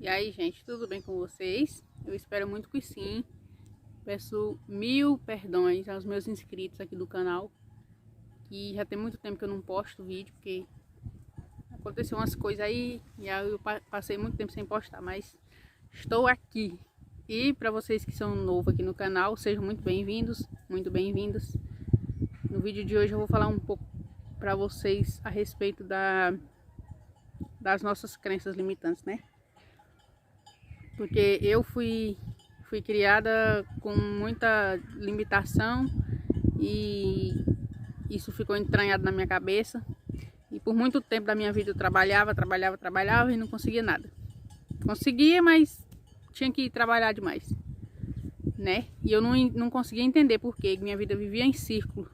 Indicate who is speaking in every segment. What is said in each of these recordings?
Speaker 1: E aí, gente, tudo bem com vocês? Eu espero muito que sim. Peço 1000 perdões aos meus inscritos aqui do canal, que já tem muito tempo que eu não posto vídeo, porque aconteceu umas coisas aí e aí eu passei muito tempo sem postar, mas estou aqui. E para vocês que são novos aqui no canal, sejam muito bem-vindos, muito bem-vindas. No vídeo de hoje eu vou falar um pouco para vocês a respeito das nossas crenças limitantes, né? Porque eu fui criada com muita limitação e isso ficou entranhado na minha cabeça. E por muito tempo da minha vida eu trabalhava e não conseguia nada. Conseguia, mas tinha que trabalhar demais, né? E eu não conseguia entender por que minha vida vivia em círculo.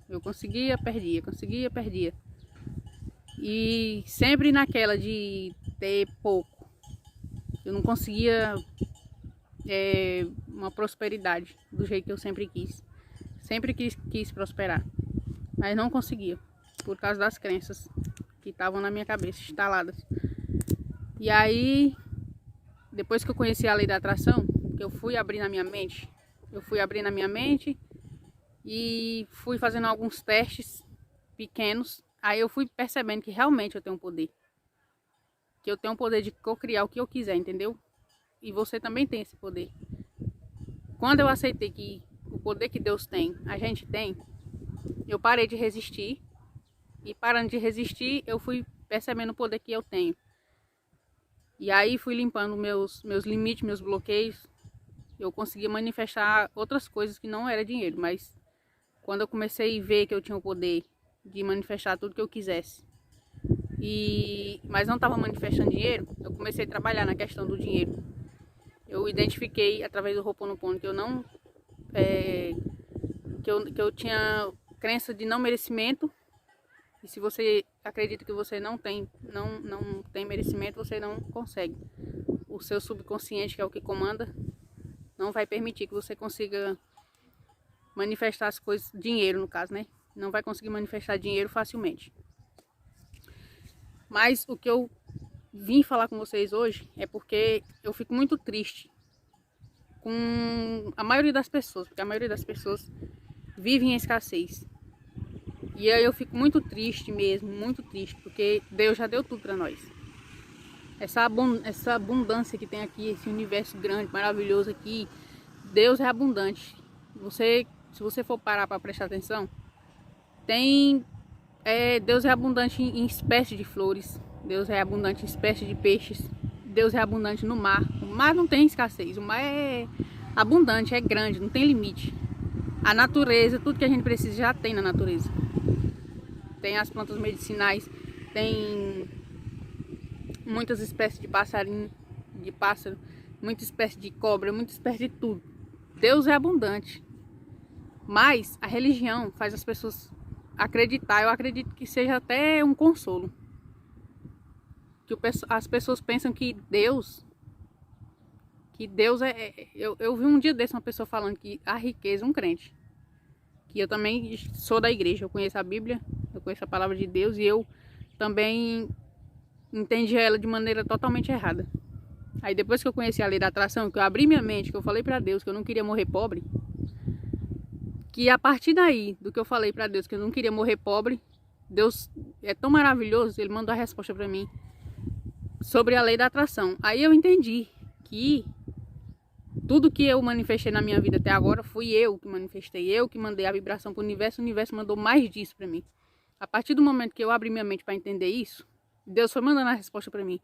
Speaker 1: Eu conseguia, perdia, conseguia, perdia. E sempre naquela de ter pouco. Eu não conseguia uma prosperidade do jeito que eu sempre quis. Sempre quis prosperar, mas não conseguia, por causa das crenças que estavam na minha cabeça, instaladas. E aí, depois que eu conheci a lei da atração, que eu fui abrir na minha mente, e fui fazendo alguns testes pequenos. Aí eu fui percebendo que realmente eu tenho poder. Que eu tenho o poder de co-criar o que eu quiser, entendeu? E você também tem esse poder. Quando eu aceitei que o poder que Deus tem, a gente tem, eu parei de resistir. E parando de resistir, eu fui percebendo o poder que eu tenho. E aí fui limpando meus limites, meus bloqueios. Eu conseguia manifestar outras coisas que não era dinheiro. Mas quando eu comecei a ver que eu tinha o poder de manifestar tudo que eu quisesse, mas não estava manifestando dinheiro, eu comecei a trabalhar na questão do dinheiro. Eu identifiquei através do Ho'oponopono que eu não que eu tinha crença de não merecimento. E se você acredita que você não tem merecimento, você não consegue. O seu subconsciente, que é o que comanda, não vai permitir que você consiga manifestar as coisas, dinheiro no caso, né? Não vai conseguir manifestar dinheiro facilmente. Mas o que eu vim falar com vocês hoje é porque eu fico muito triste com a maioria das pessoas, porque a maioria das pessoas vive em escassez. E aí eu fico muito triste mesmo, muito triste, porque Deus já deu tudo para nós. Essa abundância que tem aqui, esse universo grande, maravilhoso aqui, Deus é abundante. Se você for parar para prestar atenção, Deus é abundante em espécies de flores, Deus é abundante em espécies de peixes, Deus é abundante no mar. O mar não tem escassez, o mar é abundante, é grande, não tem limite. A natureza, tudo que a gente precisa já tem na natureza. Tem as plantas medicinais, tem muitas espécies de passarinho, de pássaro, muita espécie de cobra, muita espécie de tudo. Deus é abundante. Mas a religião faz as pessoas acreditar, eu acredito que seja até um consolo. Que as pessoas pensam que Deus eu vi um dia desse uma pessoa falando que a riqueza, um crente, que eu também sou da igreja, eu conheço a Bíblia, eu conheço a palavra de Deus, e eu também entendi ela de maneira totalmente errada. Aí depois que eu conheci a lei da atração, que eu abri minha mente, que eu falei para Deus que eu não queria morrer pobre, que a partir daí, do que eu falei para Deus que eu não queria morrer pobre, Deus é tão maravilhoso, Ele mandou a resposta para mim sobre a lei da atração. Aí eu entendi que tudo que eu manifestei na minha vida até agora, fui eu que manifestei, eu que mandei a vibração para o universo mandou mais disso para mim. A partir do momento que eu abri minha mente para entender isso, Deus foi mandando a resposta para mim.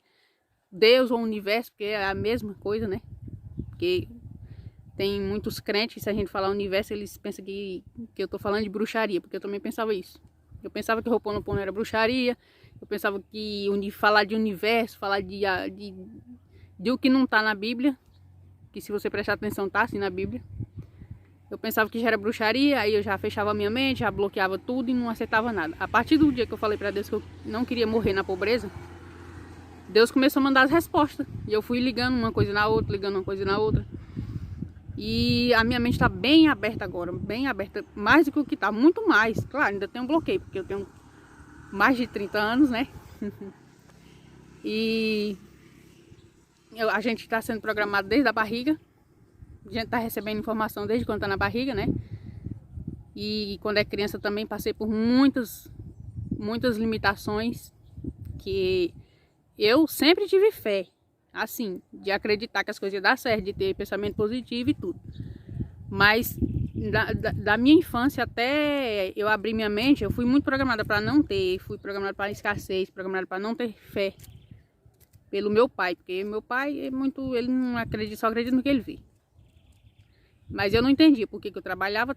Speaker 1: Deus ou universo, porque é a mesma coisa, né? Porque tem muitos crentes, se a gente falar universo, eles pensam que eu tô falando de bruxaria, porque eu também pensava isso. Eu pensava que o Ho'oponopono era bruxaria, eu pensava que falar de universo, falar de o que não tá na Bíblia, que se você prestar atenção tá assim na Bíblia. Eu pensava que já era bruxaria, aí eu já fechava a minha mente, já bloqueava tudo e não aceitava nada. A partir do dia que eu falei para Deus que eu não queria morrer na pobreza, Deus começou a mandar as respostas. E eu fui ligando uma coisa na outra, ligando uma coisa na outra. E a minha mente está bem aberta agora, bem aberta, mais do que o que está, muito mais. Claro, ainda tem um bloqueio, porque eu tenho mais de 30 anos, né? E a gente está sendo programado desde a barriga. A gente está recebendo informação desde quando está na barriga, né? E quando é criança também passei por muitas limitações, que eu sempre tive fé, assim, de acreditar que as coisas iam dar certo, de ter pensamento positivo e tudo. Mas da minha infância até eu abrir minha mente, eu fui muito programada para não ter, fui programada para escassez, programada para não ter fé pelo meu pai, porque meu pai é muito, ele não acredita, só acredita no que ele vê. Mas eu não entendia porque que eu trabalhava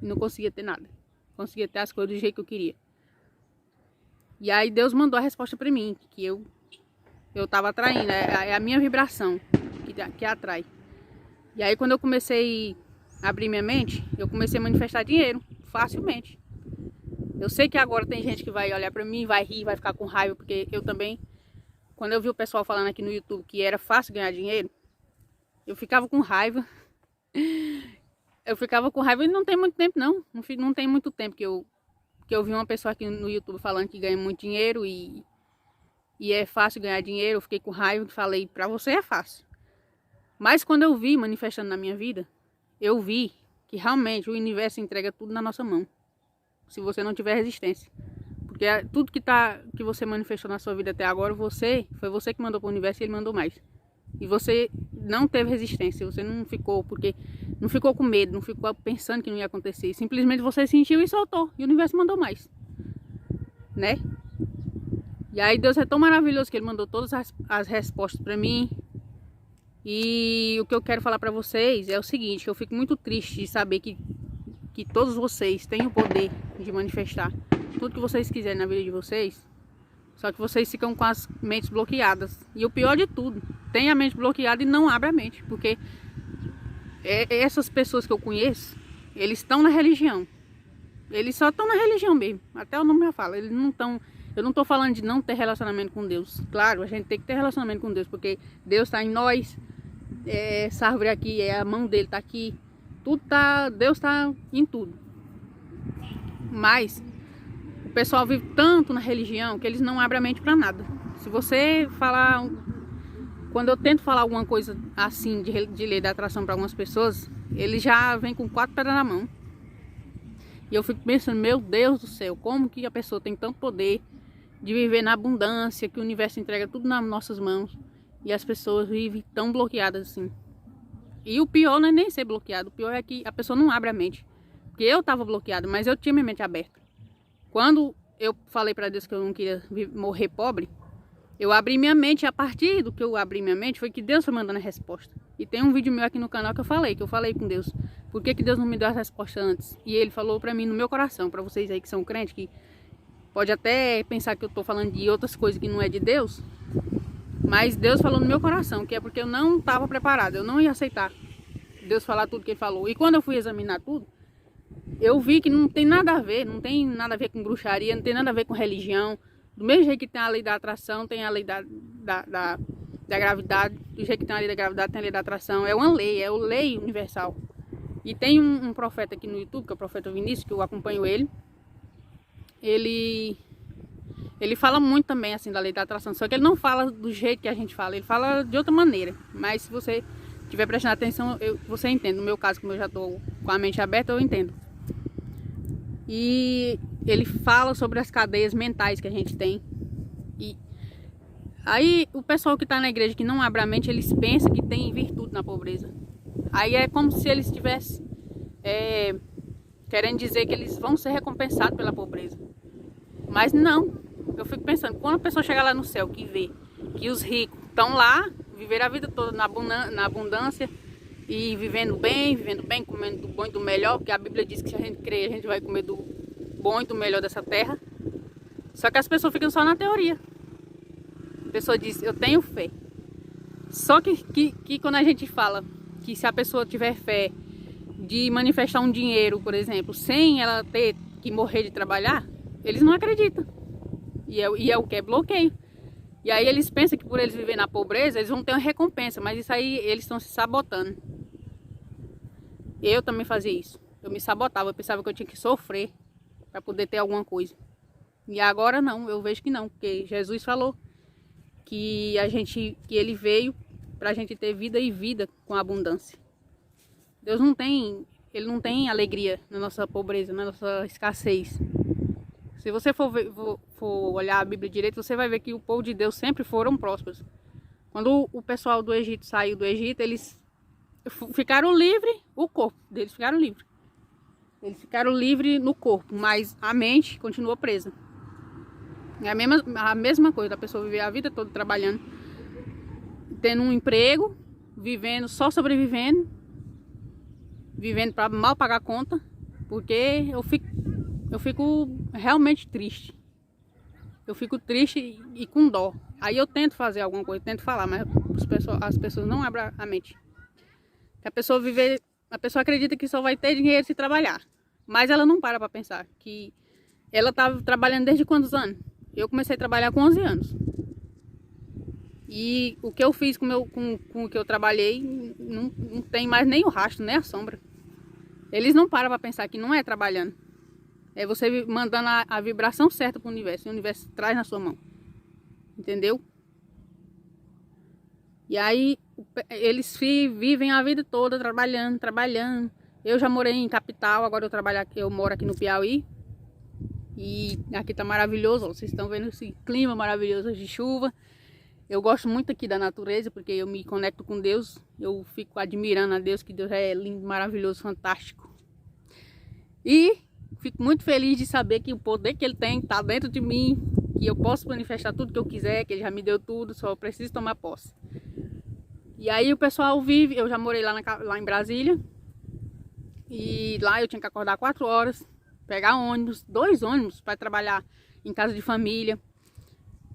Speaker 1: e não conseguia ter nada. Conseguia ter as coisas do jeito que eu queria. E aí Deus mandou a resposta para mim, que eu tava atraindo, é a minha vibração que atrai. E aí quando eu comecei a abrir minha mente, eu comecei a manifestar dinheiro, facilmente. Eu sei que agora tem gente que vai olhar para mim, vai rir, vai ficar com raiva, porque eu também, quando eu vi o pessoal falando aqui no YouTube que era fácil ganhar dinheiro, eu ficava com raiva. Eu ficava com raiva e não tem muito tempo não. Não tem muito tempo que eu vi uma pessoa aqui no YouTube falando que ganha muito dinheiro e é fácil ganhar dinheiro. Eu fiquei com raiva e falei, pra você é fácil. Mas quando eu vi manifestando na minha vida, eu vi que realmente o universo entrega tudo na nossa mão. Se você não tiver resistência. Porque tudo que você manifestou na sua vida até agora, foi você que mandou para o universo e ele mandou mais. E você não teve resistência, você não ficou com medo, não ficou pensando que não ia acontecer. Simplesmente você sentiu e soltou. E o universo mandou mais. Né? E aí Deus é tão maravilhoso que ele mandou todas as respostas para mim. E o que eu quero falar para vocês é o seguinte, que eu fico muito triste de saber que todos vocês têm o poder de manifestar tudo que vocês quiserem na vida de vocês. Só que vocês ficam com as mentes bloqueadas. E o pior de tudo, tem a mente bloqueada e não abre a mente. Porque essas pessoas que eu conheço, eles estão na religião. Eles só estão na religião mesmo. Até o nome já fala. Eles não estão. Eu não estou falando de não ter relacionamento com Deus. Claro, a gente tem que ter relacionamento com Deus. Porque Deus está em nós. Essa árvore aqui, a mão dele está aqui. Deus está em tudo. Mas o pessoal vive tanto na religião que eles não abrem a mente para nada. Se você falar... Quando eu tento falar alguma coisa assim de lei da atração para algumas pessoas, eles já vêm com 4 pedras na mão. E eu fico pensando, meu Deus do céu, como que a pessoa tem tanto poder de viver na abundância, que o universo entrega tudo nas nossas mãos, e as pessoas vivem tão bloqueadas assim. E o pior não é nem ser bloqueado, o pior é que a pessoa não abre a mente. Porque eu estava bloqueada, mas eu tinha minha mente aberta. Quando eu falei para Deus que eu não queria morrer pobre, eu abri minha mente, e a partir do que eu abri minha mente, foi que Deus foi mandando a resposta. E tem um vídeo meu aqui no canal que eu falei com Deus. Por que Deus não me deu a resposta antes? E ele falou pra mim no meu coração, pra vocês aí que são crentes, que pode até pensar que eu tô falando de outras coisas que não é de Deus, mas Deus falou no meu coração, que é porque eu não estava preparada, eu não ia aceitar Deus falar tudo que ele falou. E quando eu fui examinar tudo, eu vi que não tem nada a ver, não tem nada a ver com bruxaria, não tem nada a ver com religião. Do mesmo jeito que tem a lei da atração, tem a lei da gravidade. Do jeito que tem a lei da gravidade, tem a lei da atração. É uma lei, é a lei universal. E tem um profeta aqui no YouTube, que é o profeta Vinícius, que eu acompanho ele. Ele fala muito também assim da lei da atração, só que ele não fala do jeito que a gente fala, ele fala de outra maneira. Mas se você estiver prestando atenção, você entende. No meu caso, como eu já estou com a mente aberta, eu entendo. E ele fala sobre as cadeias mentais que a gente tem. E aí o pessoal que está na igreja que não abre a mente, eles pensam que tem virtude na pobreza. Aí é como se eles estivessem querendo dizer que eles vão ser recompensados pela pobreza. Mas não. Eu fico pensando, quando a pessoa chegar lá no céu, que vê que os ricos estão lá, viveram a vida toda na abundância, e vivendo bem, comendo do bom e do melhor, porque a Bíblia diz que se a gente crer, a gente vai comer do bom e do melhor dessa terra. Só que as pessoas ficam só na teoria. A pessoa diz, eu tenho fé. Só que quando a gente fala que se a pessoa tiver fé de manifestar um dinheiro, por exemplo, sem ela ter que morrer de trabalhar, eles não acreditam. E é o que é bloqueio. E aí eles pensam que por eles viverem na pobreza, eles vão ter uma recompensa, mas isso aí eles estão se sabotando. Eu também fazia isso. Eu me sabotava, eu pensava que eu tinha que sofrer para poder ter alguma coisa. E agora não, eu vejo que não, porque Jesus falou que ele veio para a gente ter vida e vida com abundância. Deus ele não tem alegria na nossa pobreza, na nossa escassez. Se você for olhar a Bíblia direito, você vai ver que o povo de Deus sempre foram prósperos. Quando o pessoal do Egito saiu do Egito, eles ficaram livres, o corpo deles ficaram livre. Eles ficaram livres no corpo, mas a mente continuou presa. É a mesma coisa, a pessoa viver a vida toda trabalhando, tendo um emprego, vivendo, só sobrevivendo, vivendo para mal pagar a conta, porque eu fico realmente triste. Eu fico triste e com dó. Aí eu tento fazer alguma coisa, tento falar, mas as pessoas não abrem a mente. A pessoa acredita que só vai ter dinheiro se trabalhar. Mas ela não para pensar que ela estava trabalhando desde quantos anos? Eu comecei a trabalhar com 11 anos. E o que eu fiz com o que eu trabalhei não tem mais nem o rastro, nem a sombra. Eles não param para pensar que não é trabalhando. É você mandando a vibração certa para o universo. E o universo traz na sua mão. Entendeu? E aí eles vivem a vida toda trabalhando. Eu já morei em capital, agora eu moro aqui no Piauí. E aqui tá maravilhoso, vocês estão vendo esse clima maravilhoso de chuva. Eu gosto muito aqui da natureza, porque eu me conecto com Deus. Eu fico admirando a Deus, que Deus é lindo, maravilhoso, fantástico. E fico muito feliz de saber que o poder que Ele tem está dentro de mim, que eu posso manifestar tudo que eu quiser, que Ele já me deu tudo, só preciso tomar posse. E aí o pessoal vive, eu já morei lá em Brasília, e lá eu tinha que acordar 4 horas, pegar ônibus, 2 ônibus para trabalhar em casa de família.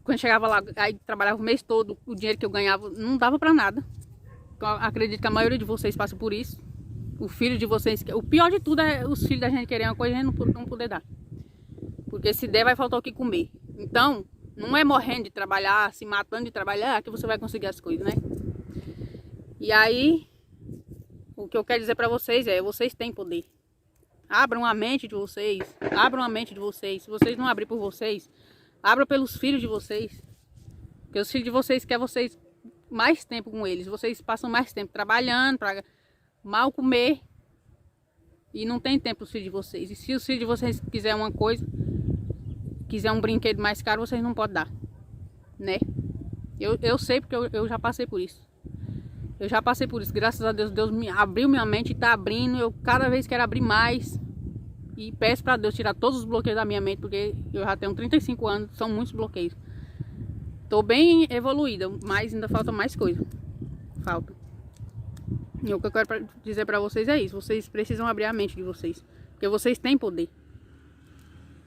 Speaker 1: Quando chegava lá, aí trabalhava o mês todo, o dinheiro que eu ganhava não dava para nada. Eu acredito que a maioria de vocês passa por isso. O filho de vocês, o pior de tudo é os filhos da gente querer uma coisa e a gente não poder dar. Porque se der, vai faltar o que comer. Então, não é morrendo de trabalhar, se matando de trabalhar, que você vai conseguir as coisas, né? E aí, o que eu quero dizer para vocês é, vocês têm poder. Abram a mente de vocês, abram a mente de vocês. Se vocês não abrirem por vocês, abram pelos filhos de vocês. Porque os filhos de vocês querem vocês mais tempo com eles. Vocês passam mais tempo trabalhando para mal comer e não tem tempo os filhos de vocês. E se os filhos de vocês quiserem uma coisa, quiser um brinquedo mais caro, vocês não podem dar, né? Eu sei porque eu já passei por isso. Eu já passei por isso. Graças a Deus, Deus me abriu minha mente e tá abrindo. Eu cada vez quero abrir mais. E peço para Deus tirar todos os bloqueios da minha mente, porque eu já tenho 35 anos, são muitos bloqueios. Tô bem evoluída, mas ainda falta mais coisa. Falta. E o que eu quero dizer para vocês é isso. Vocês precisam abrir a mente de vocês, porque vocês têm poder.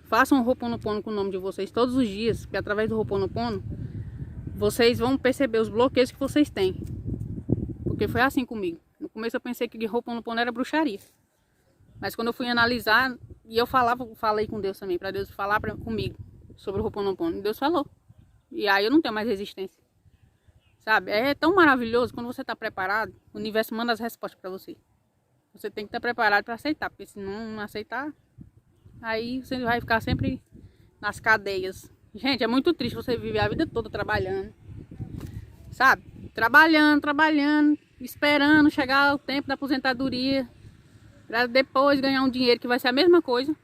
Speaker 1: Façam um Ho'oponopono com o nome de vocês todos os dias, que através do Ho'oponopono vocês vão perceber os bloqueios que vocês têm. Porque foi assim comigo. No começo eu pensei que Ho'oponopono era bruxaria. Mas quando eu fui analisar, e eu falei com Deus também, para Deus falar comigo sobre o Ho'oponopono. E Deus falou. E aí eu não tenho mais resistência. Sabe? É tão maravilhoso quando você está preparado, o universo manda as respostas para você. Você tem que estar preparado para aceitar, porque se não aceitar, aí você vai ficar sempre nas cadeias. Gente, é muito triste você viver a vida toda trabalhando. Sabe? Trabalhando, esperando chegar o tempo da aposentadoria, para depois ganhar um dinheiro que vai ser a mesma coisa,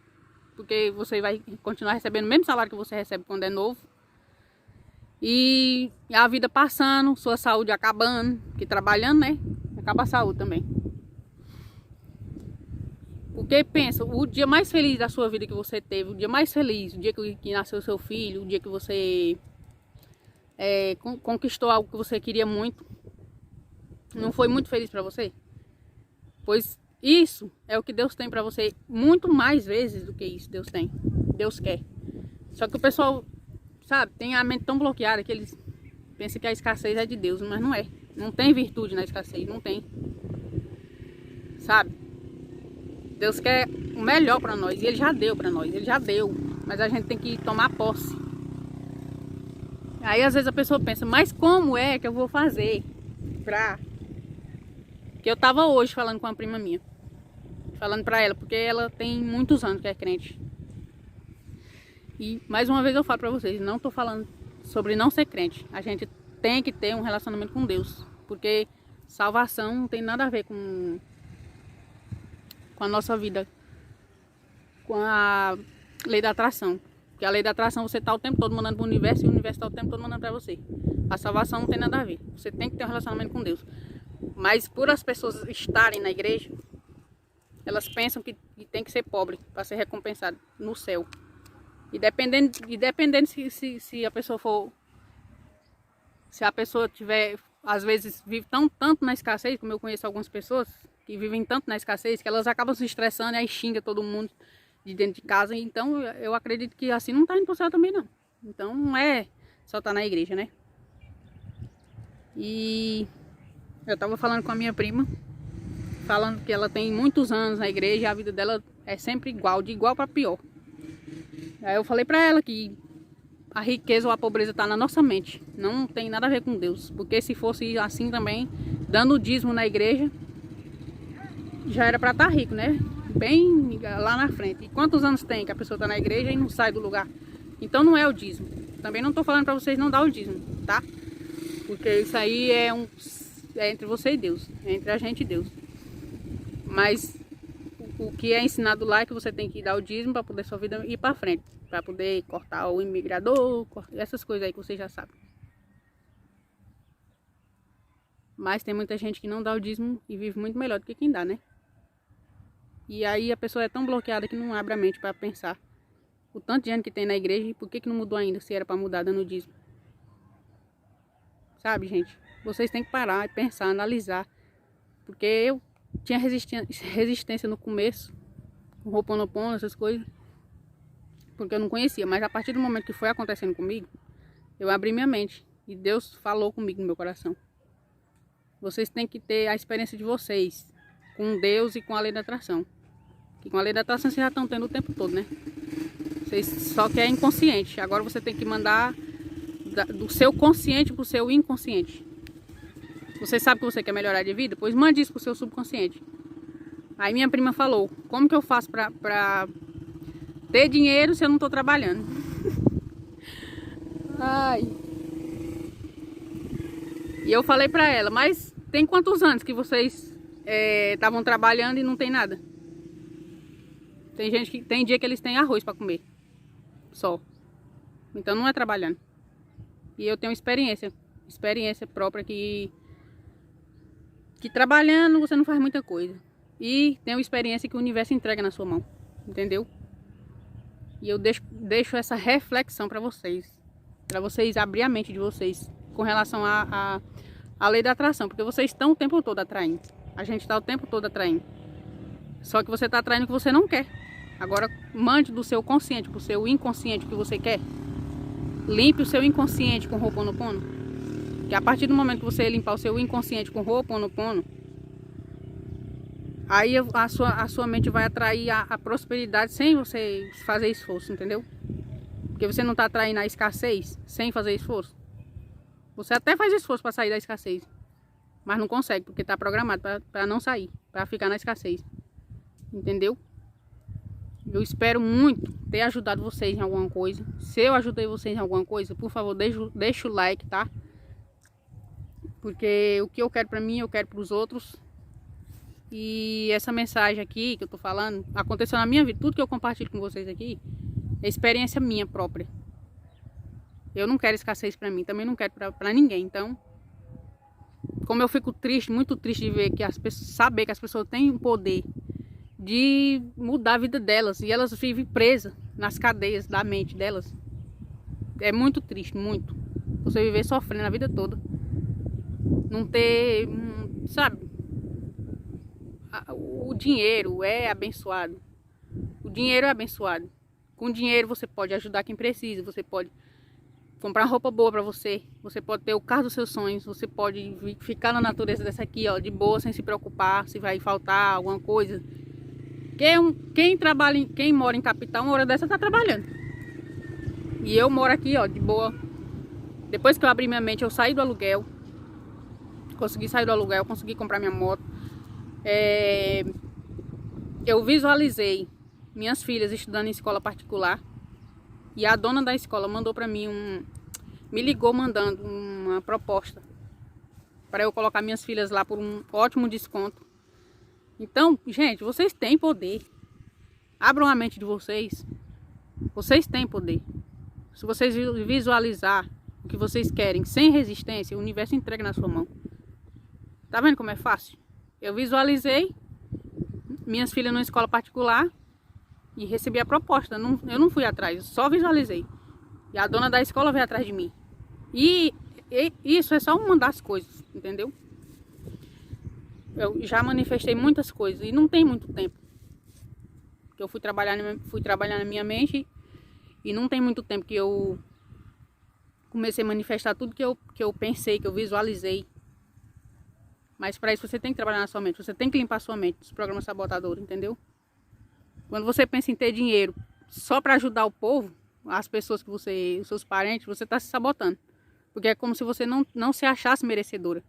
Speaker 1: porque você vai continuar recebendo o mesmo salário que você recebe quando é novo. E a vida passando, sua saúde acabando, porque trabalhando, né, acaba a saúde também. Porque pensa, o dia mais feliz da sua vida que você teve, o dia mais feliz, o dia que nasceu seu filho, o dia que você conquistou algo que você queria muito, não foi muito feliz para você? Pois isso é o que Deus tem para você, muito mais vezes do que isso Deus quer. Só que o pessoal, sabe, tem a mente tão bloqueada que eles pensam que a escassez é de Deus, mas não é. Não tem virtude na escassez, não tem. Sabe? Deus quer o melhor para nós, e Ele já deu para nós, Ele já deu. Mas a gente tem que tomar posse. Aí às vezes a pessoa pensa, mas como é que eu vou fazer pra... Que eu tava hoje falando com uma prima minha, falando pra ela, porque ela tem muitos anos que é crente. E mais uma vez eu falo pra vocês, não tô falando sobre não ser crente. A gente tem que ter um relacionamento com Deus, porque salvação não tem nada a ver com a nossa vida, com a lei da atração. Porque a lei da atração, você está o tempo todo mandando para o universo e o universo está o tempo todo mandando para você. A salvação não tem nada a ver. Você tem que ter um relacionamento com Deus. Mas por as pessoas estarem na igreja, elas pensam que tem que ser pobre para ser recompensado no céu. E dependendo se a pessoa for... Se a pessoa tiver, às vezes, vive tanto na escassez, como eu conheço algumas pessoas que vivem tanto na escassez, que elas acabam se estressando e aí xinga todo mundo de dentro de casa. Então eu acredito que assim não está indo para o céu também não. Então não é só estar na igreja, né? E eu estava falando com a minha prima, falando que ela tem muitos anos na igreja e a vida dela é sempre igual, de igual para pior. Aí eu falei para ela que a riqueza ou a pobreza está na nossa mente, não tem nada a ver com Deus. Porque se fosse assim também, dando o dízimo na igreja, já era para estar rico, né? Bem lá na frente. E quantos anos tem que a pessoa está na igreja e não sai do lugar? Então não é o dízimo. Também não estou falando para vocês não dar o dízimo, tá? Porque isso aí é entre você e Deus, é entre a gente e Deus. Mas o que é ensinado lá é que você tem que dar o dízimo para poder sua vida ir para frente, para poder cortar o imigrador, essas coisas aí que você já sabe. Mas tem muita gente que não dá o dízimo e vive muito melhor do que quem dá, né? E aí a pessoa é tão bloqueada que não abre a mente para pensar o tanto de gente que tem na igreja e por que não mudou ainda, se era para mudar dando o dízimo. Sabe, gente? Vocês têm que parar e pensar, analisar. Porque eu tinha resistência no começo, com Ho'oponopono, essas coisas, porque eu não conhecia. Mas a partir do momento que foi acontecendo comigo, eu abri minha mente e Deus falou comigo no meu coração. Vocês têm que ter a experiência de vocês com Deus e com a lei da atração. Que com a lei da atração vocês já estão tendo o tempo todo, né? Vocês só que é inconsciente. Agora você tem que mandar do seu consciente para o seu inconsciente. Você sabe que você quer melhorar de vida? Pois mande isso para o seu subconsciente. Aí minha prima falou, como que eu faço para ter dinheiro se eu não estou trabalhando? Ai. E eu falei para ela, mas tem quantos anos que vocês estavam trabalhando e não tem nada? Tem dia que eles têm arroz para comer. Só. Então não é trabalhando. E eu tenho experiência própria que trabalhando você não faz muita coisa. E tenho experiência que o universo entrega na sua mão. Entendeu? E eu deixo essa reflexão para vocês. Para vocês abrir a mente de vocês com relação à lei da atração. Porque vocês estão o tempo todo atraindo. A gente está o tempo todo atraindo. Só que você está atraindo o que você não quer. Agora mande do seu consciente para o seu inconsciente o que você quer. Limpe o seu inconsciente com Ho'oponopono. Que a partir do momento que você limpar o seu inconsciente com Ho'oponopono, aí a sua mente vai atrair a prosperidade sem você fazer esforço, entendeu? Porque você não está atraindo a escassez sem fazer esforço. Você até faz esforço para sair da escassez, mas não consegue, porque está programado para não sair, para ficar na escassez. Entendeu? Eu espero muito ter ajudado vocês em alguma coisa. Se eu ajudei vocês em alguma coisa, por favor, deixa o like, tá? Porque o que eu quero pra mim, eu quero pros outros. E essa mensagem aqui que eu tô falando, aconteceu na minha vida. Tudo que eu compartilho com vocês aqui é experiência minha própria. Eu não quero escassez pra mim, também não quero pra ninguém. Então, como eu fico triste, muito triste de ver que saber que as pessoas têm o poder de mudar a vida delas e elas vivem presas nas cadeias da mente delas. É muito triste, muito. Você viver sofrendo a vida toda, não ter, sabe? O dinheiro é abençoado. O dinheiro é abençoado. Com dinheiro você pode ajudar quem precisa, você pode comprar roupa boa pra você, você pode ter o carro dos seus sonhos, você pode ficar na natureza dessa aqui, ó, de boa, sem se preocupar se vai faltar alguma coisa. Quem mora em capital, uma hora dessa tá trabalhando. E eu moro aqui, ó, de boa. Depois que eu abri minha mente, eu saí do aluguel. Consegui sair do aluguel, consegui comprar minha moto. Eu visualizei minhas filhas estudando em escola particular. E a dona da escola mandou pra mim me ligou mandando uma proposta para eu colocar minhas filhas lá por um ótimo desconto. Então, gente, vocês têm poder. Abram a mente de vocês. Vocês têm poder. Se vocês visualizar o que vocês querem sem resistência, o universo entrega na sua mão. Tá vendo como é fácil? Eu visualizei minhas filhas numa escola particular e recebi a proposta. Eu não fui atrás, eu só visualizei. E a dona da escola veio atrás de mim. E isso é só uma das coisas, entendeu? Eu já manifestei muitas coisas e não tem muito tempo. Que eu fui trabalhar na minha mente e não tem muito tempo que eu comecei a manifestar tudo que eu pensei, que eu visualizei. Mas para isso você tem que trabalhar na sua mente, você tem que limpar a sua mente dos programas sabotadores, entendeu? Quando você pensa em ter dinheiro só para ajudar o povo, as pessoas que os seus parentes, você está se sabotando. Porque é como se você não se achasse merecedora.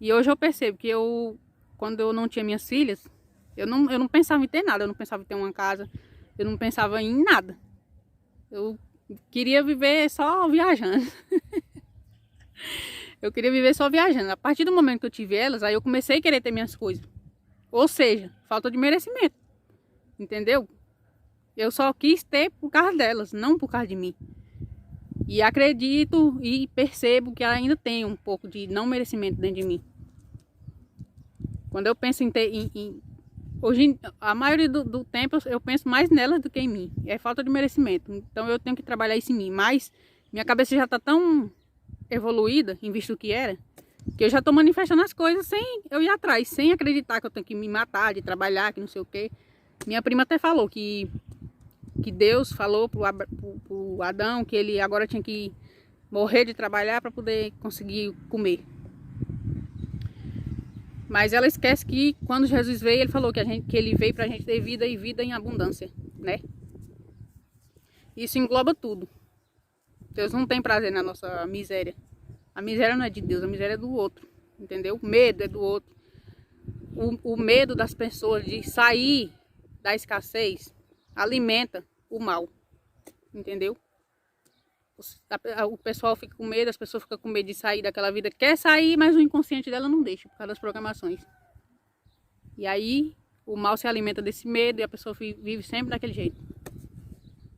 Speaker 1: E hoje eu percebo que quando eu não tinha minhas filhas, eu não pensava em ter nada, eu não pensava em ter uma casa, eu não pensava em nada. Eu queria viver só viajando. Eu queria viver só viajando. A partir do momento que eu tive elas, aí eu comecei a querer ter minhas coisas. Ou seja, falta de merecimento. Entendeu? Eu só quis ter por causa delas, não por causa de mim. E acredito e percebo que ainda tem um pouco de não merecimento dentro de mim. Quando eu penso em ter... hoje, a maioria do tempo eu penso mais nelas do que em mim. É falta de merecimento. Então eu tenho que trabalhar isso em mim. Mas minha cabeça já está tão evoluída, em vista do que era, que eu já estou manifestando as coisas sem eu ir atrás, sem acreditar que eu tenho que me matar, de trabalhar, que não sei o quê. Minha prima até falou que Deus falou pro Adão que ele agora tinha que morrer de trabalhar para poder conseguir comer. Mas ela esquece que quando Jesus veio, ele falou que ele veio pra gente ter vida e vida em abundância, né? Isso engloba tudo. Deus não tem prazer na nossa miséria. A miséria não é de Deus, a miséria é do outro, entendeu? O medo é do outro. O medo das pessoas de sair da escassez alimenta o mal, entendeu? O pessoal fica com medo, as pessoas ficam com medo de sair daquela vida. Quer sair, mas o inconsciente dela não deixa, por causa das programações. E aí, o mal se alimenta desse medo e a pessoa vive sempre daquele jeito.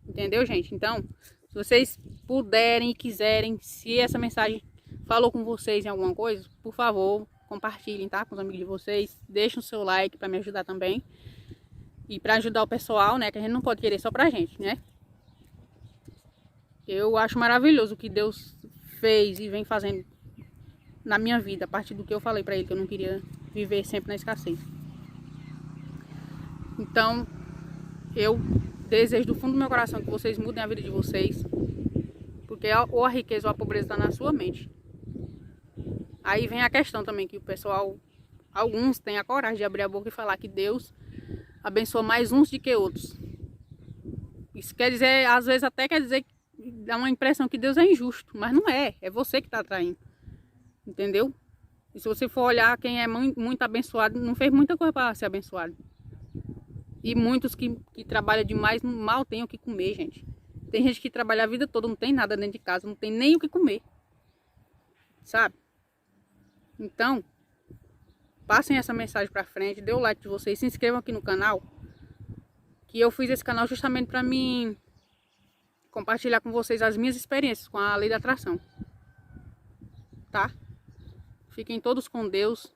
Speaker 1: Entendeu, gente? Então, se vocês puderem e quiserem, se essa mensagem falou com vocês em alguma coisa, por favor, compartilhem, tá? Com os amigos de vocês. Deixem o seu like para me ajudar também. E para ajudar o pessoal, né? Que a gente não pode querer só pra gente, né? Eu acho maravilhoso o que Deus fez e vem fazendo na minha vida, a partir do que eu falei para ele, que eu não queria viver sempre na escassez. Então, eu desejo do fundo do meu coração que vocês mudem a vida de vocês, porque ou a riqueza ou a pobreza está na sua mente. Aí vem a questão também que o pessoal, alguns têm a coragem de abrir a boca e falar que Deus abençoa mais uns do que outros. Isso quer dizer, às vezes até quer dizer, dá uma impressão que Deus é injusto, mas não é, é você que está atraindo, entendeu? E se você for olhar, quem é muito abençoado, não fez muita coisa para ser abençoado. E muitos que trabalham demais, mal têm o que comer, gente. Tem gente que trabalha a vida toda, não tem nada dentro de casa, não tem nem o que comer, sabe? Então, passem essa mensagem para frente, dê o like de vocês, se inscrevam aqui no canal, que eu fiz esse canal justamente para mim compartilhar com vocês as minhas experiências com a lei da atração, tá? Fiquem todos com Deus.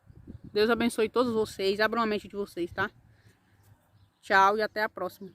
Speaker 1: Deus abençoe todos vocês, abram a mente de vocês, tá? Tchau e até a próxima.